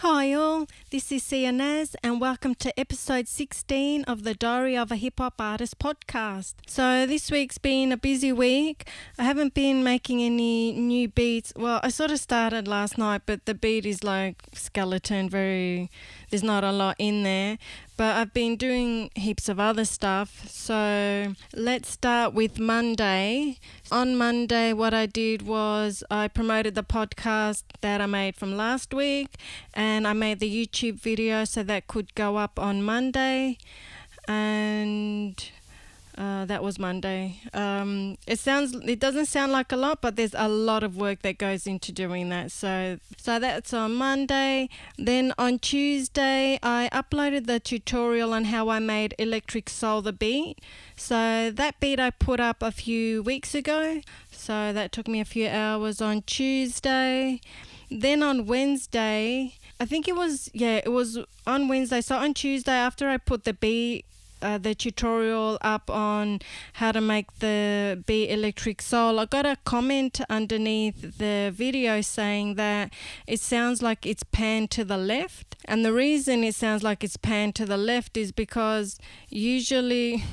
Hi all, this is Sia Naz and welcome to episode 16 of the Diary of a Hip Hop Artist podcast. So this week's been a busy week. I haven't been making any new beats. Well, I sort of started last night, but the beat is like skeleton, there's not a lot in there. But I've been doing heaps of other stuff. So let's start with Monday. On Monday, what I did was I promoted the podcast that I made from last week, and I made the YouTube video so that could go up on Monday. And that was Monday. It doesn't sound like a lot, but there's a lot of work that goes into doing that. So that's on Monday. Then on Tuesday, I uploaded the tutorial on how I made Electric Soul the beat. So that beat I put up a few weeks ago. So that took me a few hours on Tuesday. Then on Wednesday, it was on Wednesday. So on Tuesday, after I put the beat, the tutorial up on how to make the beat Electric Soul, I got a comment underneath the video saying that it sounds like it's panned to the left. And the reason it sounds like it's panned to the left is because usually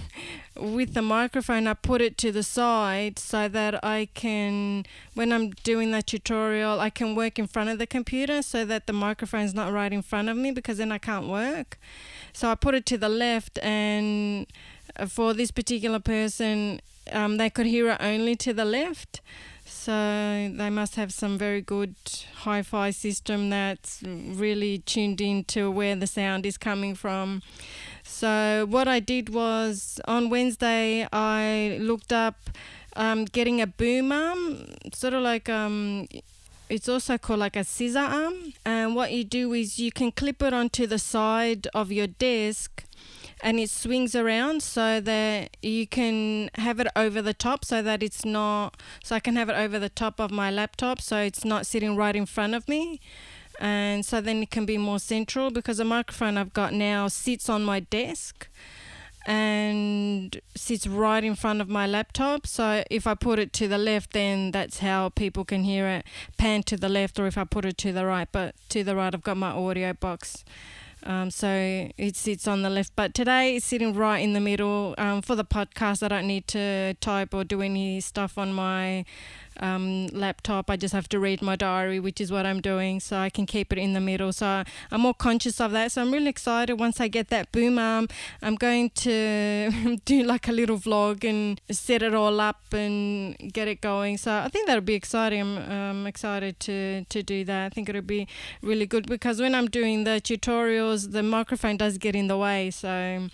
with the microphone I put it to the side so that I can, when I'm doing the tutorial, I can work in front of the computer so that the microphone's not right in front of me, because then I can't work. So I put it to the left, and for this particular person, they could hear it only to the left. So they must have some very good hi-fi system that's really tuned in to where the sound is coming from. So what I did was on Wednesday, I looked up getting a boom arm, sort of like it's also called like a scissor arm. And what you do is you can clip it onto the side of your desk and it swings around so that you can have it over the top, so that it's not, so I can have it over the top of my laptop so it's not sitting right in front of me. And so then it can be more central, because the microphone I've got now sits on my desk and sits right in front of my laptop. So if I put it to the left, then that's how people can hear it, pan to the left, or if I put it to the right. But to the right, I've got my audio box. So it sits on the left. But today it's sitting right in the middle. For the podcast, I don't need to type or do any stuff on my laptop. I just have to read my diary, which is what I'm doing, so I can keep it in the middle. So I'm more conscious of that. So I'm really excited. Once I get that boom arm, I'm going to do like a little vlog and set it all up and get it going. So I think that'll be exciting. I'm excited to do that. I think it'll be really good, because when I'm doing the tutorials, the microphone does get in the way. So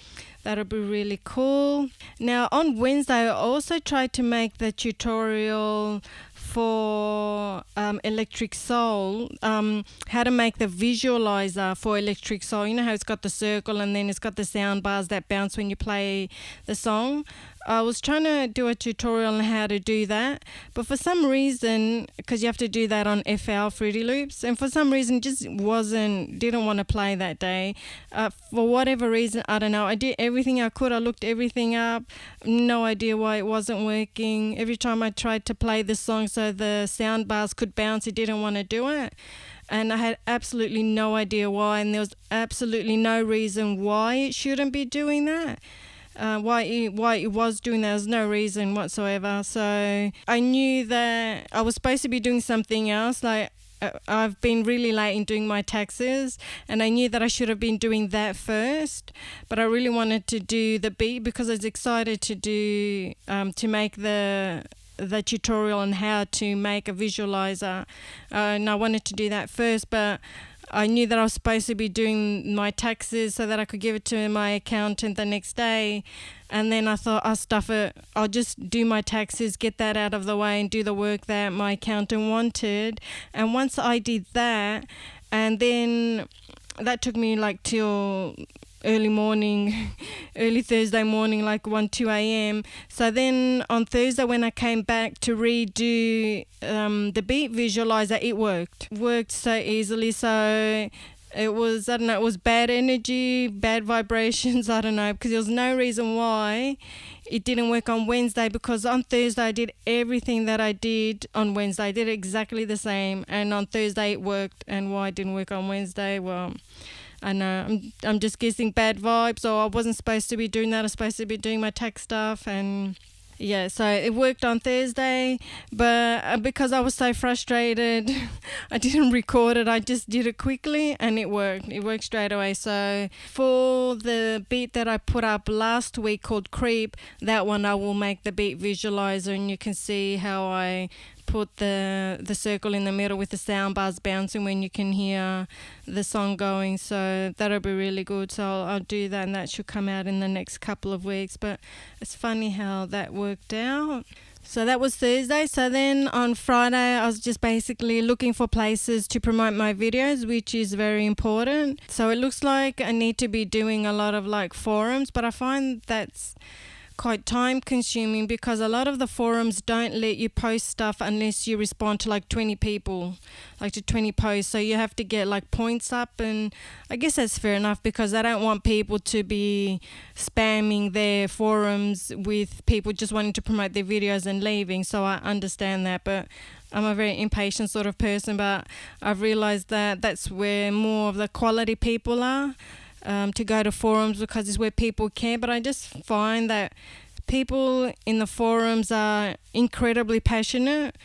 that'll be really cool. Now on Wednesday, I also tried to make the tutorial for Electric Soul, how to make the visualizer for Electric Soul. You know how it's got the circle and then it's got the sound bars that bounce when you play the song? I was trying to do a tutorial on how to do that, but for some reason, because you have to do that on FL Fruity Loops, and for some reason just didn't want to play that day. For whatever reason, I don't know. I did everything I could. I looked everything up. No idea why it wasn't working. Every time I tried to play the song so the sound bars could bounce, it didn't want to do it. And I had absolutely no idea why, and there was absolutely no reason why it shouldn't be doing that. Why it was doing that. There's no reason whatsoever. So I knew that I was supposed to be doing something else. Like I've been really late in doing my taxes, and I knew that I should have been doing that first. But I really wanted to do the beat because I was excited to do to make the tutorial on how to make a visualizer, and I wanted to do that first, but I knew that I was supposed to be doing my taxes so that I could give it to my accountant the next day. And then I thought, I'll just do my taxes, get that out of the way and do the work that my accountant wanted. And once I did that, and then that took me like till early Thursday morning, like 2 a.m. So then on Thursday, when I came back to redo the beat visualizer, it worked so easily. So It was, I don't know, it was bad energy, bad vibrations, I don't know, because there was no reason why it didn't work on Wednesday, because on Thursday I did everything that I did on Wednesday. I did exactly the same, and on Thursday it worked. And why it didn't work on Wednesday, well, I know, I'm just guessing bad vibes, or I wasn't supposed to be doing that. I was supposed to be doing my tax stuff, and yeah, so it worked on Thursday, but because I was so frustrated, I didn't record it. I just did it quickly, and it worked. It worked straight away. So for the beat that I put up last week called Creep, that one I will make the beat visualizer, and you can see how I put the circle in the middle with the sound bars bouncing when you can hear the song going. So that'll be really good. So I'll do that, and that should come out in the next couple of weeks. But it's funny how that worked out. So that was Thursday. So then on Friday, I was just basically looking for places to promote my videos, which is very important. So it looks like I need to be doing a lot of like forums, but I find that's quite time consuming, because a lot of the forums don't let you post stuff unless you respond to like 20 people, like to 20 posts. So you have to get like points up, and I guess that's fair enough, because I don't want people to be spamming their forums with people just wanting to promote their videos and leaving. So I understand that, but I'm a very impatient sort of person. But I've realized that that's where more of the quality people are. To go to forums, because it's where people care. But I just find that people in the forums are incredibly passionate,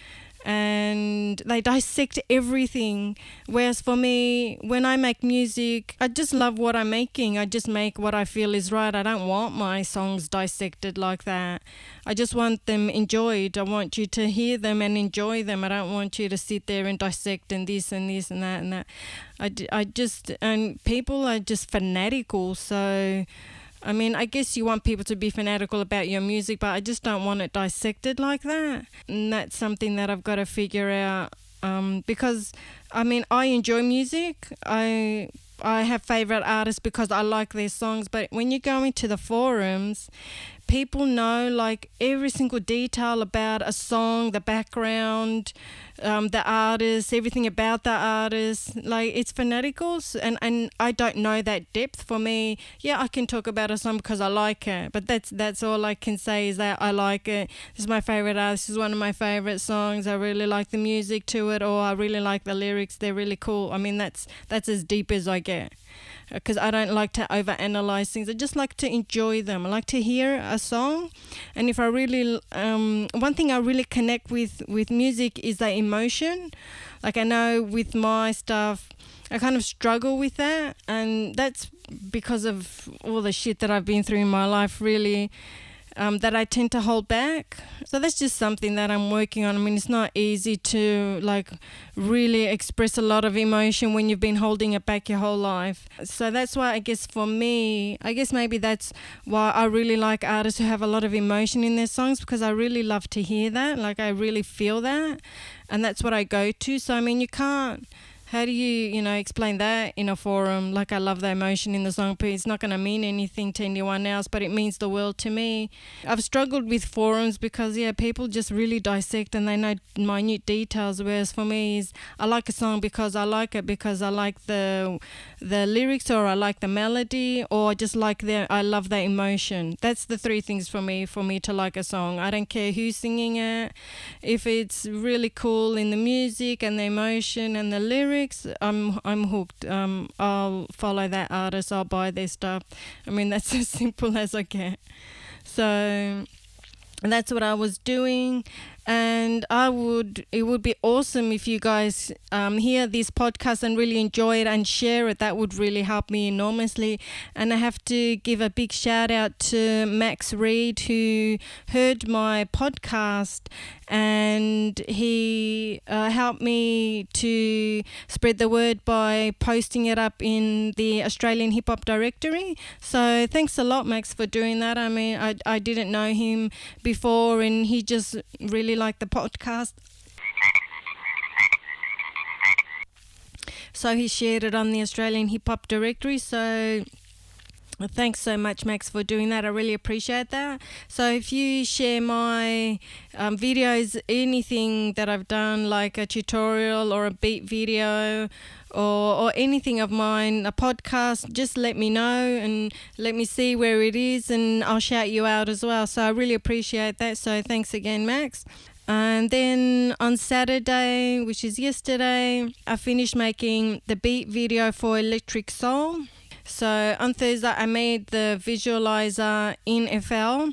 and they dissect everything. Whereas for me, when I make music, I just love what I'm making. I just make what I feel is right. I don't want my songs dissected like that. I just want them enjoyed. I want you to hear them and enjoy them. I don't want you to sit there and dissect and this and this and that and that. And people are just fanatical. So I mean, I guess you want people to be fanatical about your music, but I just don't want it dissected like that. And that's something that I've got to figure out, because, I mean, I enjoy music. I have favorite artists because I like their songs, but when you go into the forums, people know like every single detail about a song, the background, the artist, everything about the artist. Like, it's fanatical, and I don't know that depth. For me, yeah, I can talk about a song because I like it, but that's all I can say is that I like it. This is my favorite artist. This is one of my favorite songs. I really like the music to it, or I really like the lyrics. They're really cool. I mean, that's as deep as I get, because I don't like to overanalyze things. I just like to enjoy them. I like to hear a song, and if I really, one thing I really connect with music is the emotion. Like, I know with my stuff, I kind of struggle with that, and that's because of all the shit that I've been through in my life, really. That I tend to hold back. So that's just something that I'm working on. I mean, it's not easy to like really express a lot of emotion when you've been holding it back your whole life. So that's why I guess for me, I guess maybe that's why I really like artists who have a lot of emotion in their songs, because I really love to hear that. Like, I really feel that, and that's what I go to. So I mean, you can't, how do you explain that in a forum? Like, I love the emotion in the song, but it's not going to mean anything to anyone else, but it means the world to me. I've struggled with forums because, yeah, people just really dissect and they know minute details, whereas for me is I like a song because I like it, because I like the lyrics, or I like the melody, or I just like I love the emotion. That's the three things for me to like a song. I don't care who's singing it. If it's really cool in the music and the emotion and the lyrics, I'm hooked. I'll follow that artist. I'll buy their stuff. I mean, that's as simple as I get. So that's what I was doing. And it would be awesome if you guys hear this podcast and really enjoy it and share it. That would really help me enormously. And I have to give a big shout out to Max Reed, who heard my podcast, and he helped me to spread the word by posting it up in the Australian Hip Hop Directory. So thanks a lot, Max, for doing that. I mean, I didn't know him before, and he just really liked the podcast. So he shared it on the Australian Hip Hop Directory. So Thanks so much, Max, for doing that. I really appreciate that. So if you share my videos, anything that I've done, like a tutorial or a beat video or anything of mine, a podcast, just let me know and let me see where it is, and I'll shout you out as well. So I really appreciate that. So thanks again, Max. And then on Saturday, which is yesterday, I finished making the beat video for Electric Soul. So on Thursday, I made the visualizer in FL,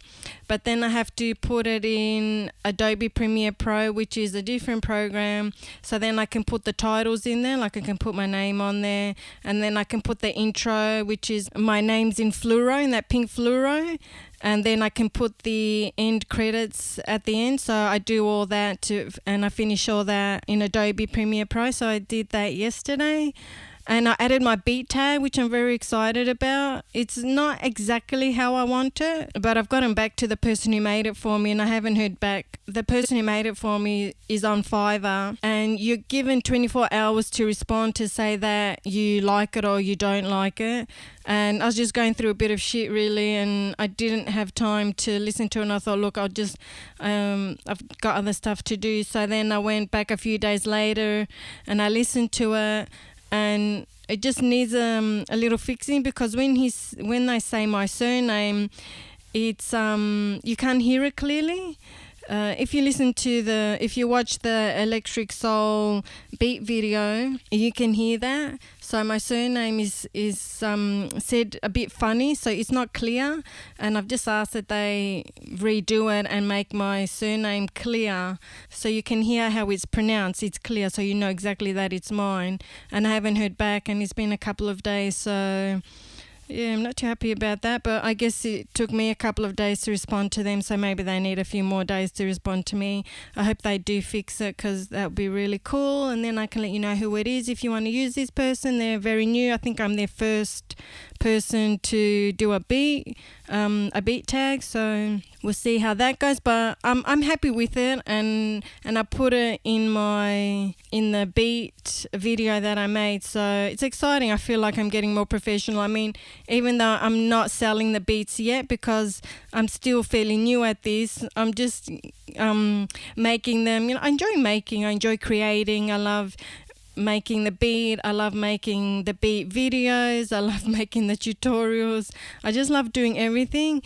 but then I have to put it in Adobe Premiere Pro, which is a different program. So then I can put the titles in there, like I can put my name on there, and then I can put the intro, which is my name's in fluoro, in that pink fluoro. And then I can put the end credits at the end. So I do all that and I finish all that in Adobe Premiere Pro. So I did that yesterday. And I added my beat tag, which I'm very excited about. It's not exactly how I want it, but I've gotten back to the person who made it for me, and I haven't heard back. The person who made it for me is on Fiverr, and you're given 24 hours to respond to say that you like it or you don't like it. And I was just going through a bit of shit, really, and I didn't have time to listen to it, and I thought, look, I've got other stuff to do. So then I went back a few days later, and I listened to it, and it just needs a little fixing, because when they say my surname, it's you can't hear it clearly. If you watch the Electric Soul beat video, you can hear that. So my surname is said a bit funny, so it's not clear. And I've just asked that they redo it and make my surname clear, so you can hear how it's pronounced. It's clear, so you know exactly that it's mine. And I haven't heard back, and it's been a couple of days, so yeah, I'm not too happy about that, but I guess it took me a couple of days to respond to them, so maybe they need a few more days to respond to me. I hope they do fix it, because that would be really cool, and then I can let you know who it is if you want to use this person. They're very new. I think I'm their first person to do a beat tag, so we'll see how that goes, but I'm happy with it, and I put it in the beat video that I made, so it's exciting. I feel like I'm getting more professional. I mean, even though I'm not selling the beats yet, because I'm still fairly new at this, I'm just making them. I enjoy creating. I love making the beat. I love making the beat videos. I love making the tutorials. I just love doing everything.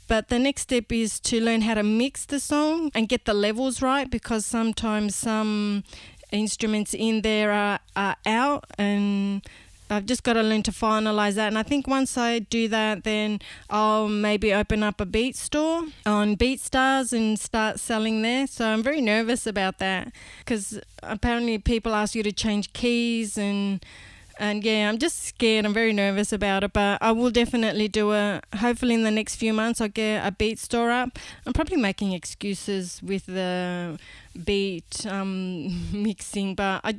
But the next step is to learn how to mix the song and get the levels right, because sometimes some instruments in there are out, and I've just got to learn to finalize that. And I think once I do that, then I'll maybe open up a beat store on BeatStars and start selling there. So I'm very nervous about that, because apparently people ask you to change keys, and yeah, I'm just scared. I'm very nervous about it, but I will definitely do it. Hopefully in the next few months I'll get a beat store up. I'm probably making excuses with the beat mixing, but I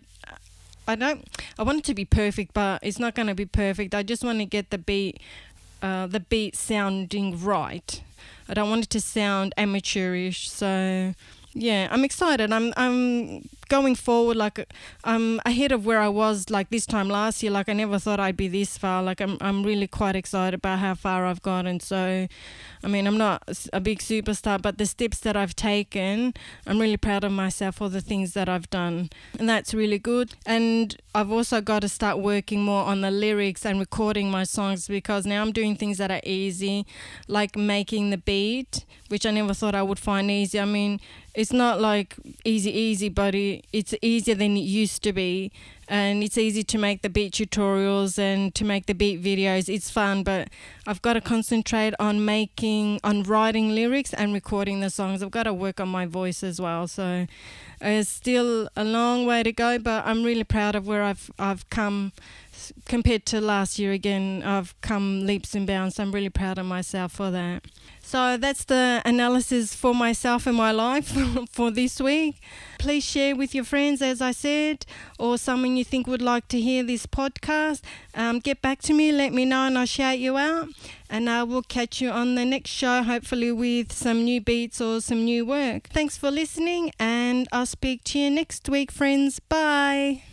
want it to be perfect, but it's not going to be perfect. I just want to get the beat sounding right. I don't want it to sound amateurish. So yeah, I'm excited. I'm going forward, like I'm ahead of where I was like this time last year. Like I never thought I'd be this far. Like I'm really quite excited about how far I've gotten. So I mean, I'm not a big superstar, but the steps that I've taken, I'm really proud of myself for the things that I've done, and that's really good. And I've also got to start working more on the lyrics and recording my songs, because now I'm doing things that are easy, like making the beat, which I never thought I would find easy. I mean, it's not like easy, but it's easier than it used to be. And it's easy to make the beat tutorials and to make the beat videos. It's fun, but I've got to concentrate on writing lyrics and recording the songs. I've got to work on my voice as well. So it's still a long way to go, but I'm really proud of where I've come compared to last year. Again, I've come leaps and bounds. I'm really proud of myself for that. So that's the analysis for myself and my life for this week. Please share with your friends, as I said, or someone you think would like to hear this podcast. Get back to me, let me know, and I'll shout you out. And I will catch you on the next show, hopefully with some new beats or some new work. Thanks for listening, and I'll speak to you next week, friends. Bye.